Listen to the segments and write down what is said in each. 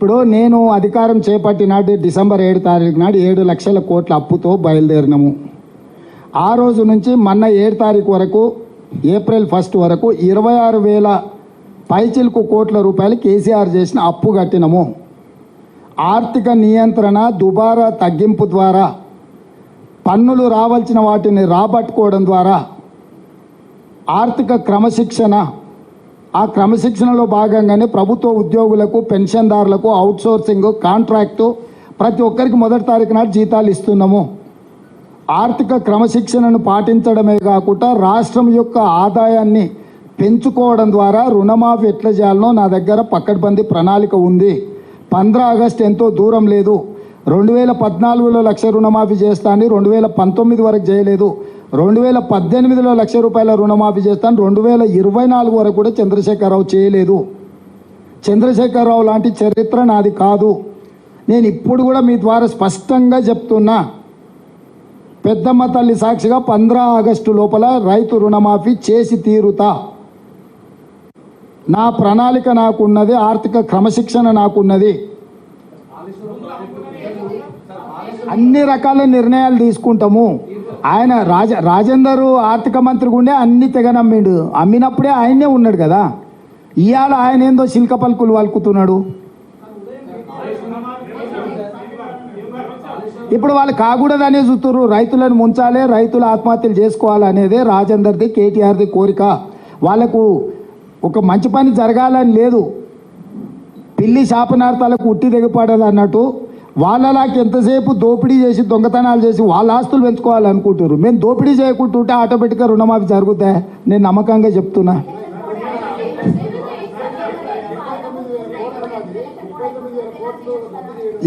ఇప్పుడు నేను అధికారం చేపట్టినాడు డిసెంబర్ 7 తారీఖు నాడు 7 లక్షల కోట్ల అప్పుతో బయలుదేరినాము. ఆ రోజు నుంచి మొన్న 7 తారీఖు వరకు ఏప్రిల్ 1 వరకు 26,000 పైచిలకు కోట్ల రూపాయలు కేసీఆర్ చేసిన అప్పు కట్టినము. ఆర్థిక నియంత్రణ దుబారా తగ్గింపు ద్వారా, పన్నులు రావాల్సిన వాటిని రాబట్టుకోవడం ద్వారా, ఆర్థిక క్రమశిక్షణ, ఆ క్రమశిక్షణలో భాగంగానే ప్రభుత్వ ఉద్యోగులకు, పెన్షన్దారులకు అవుట్సోర్సింగ్, కాంట్రాక్టు ప్రతి ఒక్కరికి 1 తారీఖు నాడు జీతాలు ఇస్తున్నాము. ఆర్థిక క్రమశిక్షణను పాటించడమే కాకుండా రాష్ట్రం యొక్క ఆదాయాన్ని పెంచుకోవడం ద్వారా రుణమాఫీ ఎట్లా చేయాలనో నా దగ్గర పక్కడ్బందీ ప్రణాళిక ఉంది. 15 ఆగస్టు ఎంతో దూరం లేదు. 2014లో లక్ష రుణమాఫీ చేస్తాను, 2019 వరకు చేయలేదు. 2018లో ₹1,00,000 రుణమాఫీ చేస్తాను, 2024 వరకు కూడా చంద్రశేఖరరావు చేయలేదు. చంద్రశేఖరరావు లాంటి చరిత్ర నాది కాదు. నేను ఇప్పుడు కూడా మీ ద్వారా స్పష్టంగా చెప్తున్నా, పెద్దమ్మ తల్లి సాక్షిగా 15 ఆగస్టు లోపల రైతు రుణమాఫీ చేసి తీరుతా. నా ప్రణాళిక నాకున్నది, ఆర్థిక క్రమశిక్షణ నాకున్నది. అన్ని రకాల నిర్ణయాలు తీసుకుంటాము. ఆయన రాజేందర్ ఆర్థిక మంత్రి ఉండే అన్ని తెగ నమ్మిండు. అమ్మినప్పుడే ఆయనే ఉన్నాడు కదా. ఇవాళ ఆయన ఏందో శిల్క పలుకులు వలుకుతున్నాడు. ఇప్పుడు వాళ్ళు కాకూడదనే చూస్తున్నారు. రైతులను ముంచాలే, రైతులు ఆత్మహత్యలు చేసుకోవాలనేదే రాజేందర్ది, కేటీఆర్ది కోరిక. వాళ్ళకు ఒక మంచి పని జరగాలని లేదు. పిల్లి శాపనార్థాలకు ఉట్టి దిగపడదు అన్నట్టు వాళ్ళలాకి ఎంతసేపు దోపిడీ చేసి దొంగతనాలు చేసి వాళ్ళ ఆస్తులు పెంచుకోవాలనుకుంటారు. మేము దోపిడీ చేయకుంటుంటే ఆటోమేటిక్గా రుణమాఫీ జరుగుతాయి. నేను నమ్మకంగా చెప్తున్నా.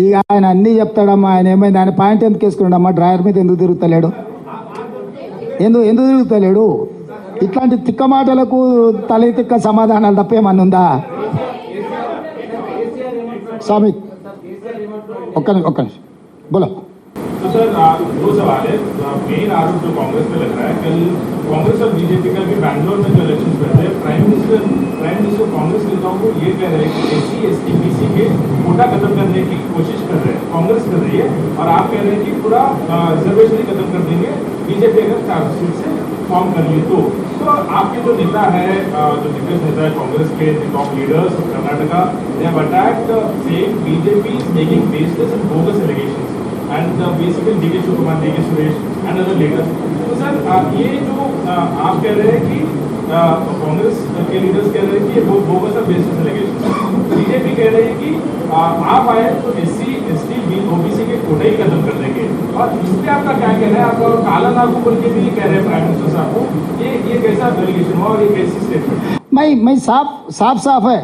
ఇక ఆయన అన్నీ చెప్తాడమ్మా. ఆయన ఏమైంది, ఆయన పాయింట్ ఎందుకు వేసుకున్నాడమ్మా? డ్రాయర్ మీద ఎందుకు తిరుగుతలేడు? ఎందుకు తిరుగుతలేడు? ఇట్లాంటి తిక్క మాటలకు తల తిక్క సమాధానాలు తప్పేమన్నా ఉందా? స్వామి ఒక్క నిమిషం बोलो। तो सर दो सवाल है। मेन आरोप जो कांग्रेस पे लग रहा है, कल कांग्रेस और बीजेपी का भी बैंगलोर में जो इलेक्शन हुए थे, प्राइम मिनिस्टर कांग्रेस नेताओं को ये कह रहे हैं कि SC ST BC के कोटा खत्म करने की कोशिश कर रहे हैं, कांग्रेस कर रही है, और आप कह रहे हैं कि पूरा रिजर्वेशन ही खत्म कर देंगे बीजेपी अगर 4 सीट से फॉर्म कर ली तो आपके जो नेता है, जो दिग्गज नेता है कांग्रेस के, top leaders of Karnataka, they have attacked saying BJP is making baseless and bogus allegations and basically DK Shivakumar, DK Suresh and other leaders. तो सर ये जो आप कह रहे हैं कि कांग्रेस के लीडर्स कह रहे हैं कि वो बोगस और बेसिस एलिगेशन, बीजेपी कह रही है कि आप आए तो SC ST OBC के कोटे ही खत्म कर देंगे, और इस पे आपका क्या कहना है? आप काला नागू बोल के भी कह रहे हैं प्राइम मिनिस्टर साहब को, ये कैसा एलिगेशन हुआ और ये कैसी स्टेटमेंट? मैं साफ है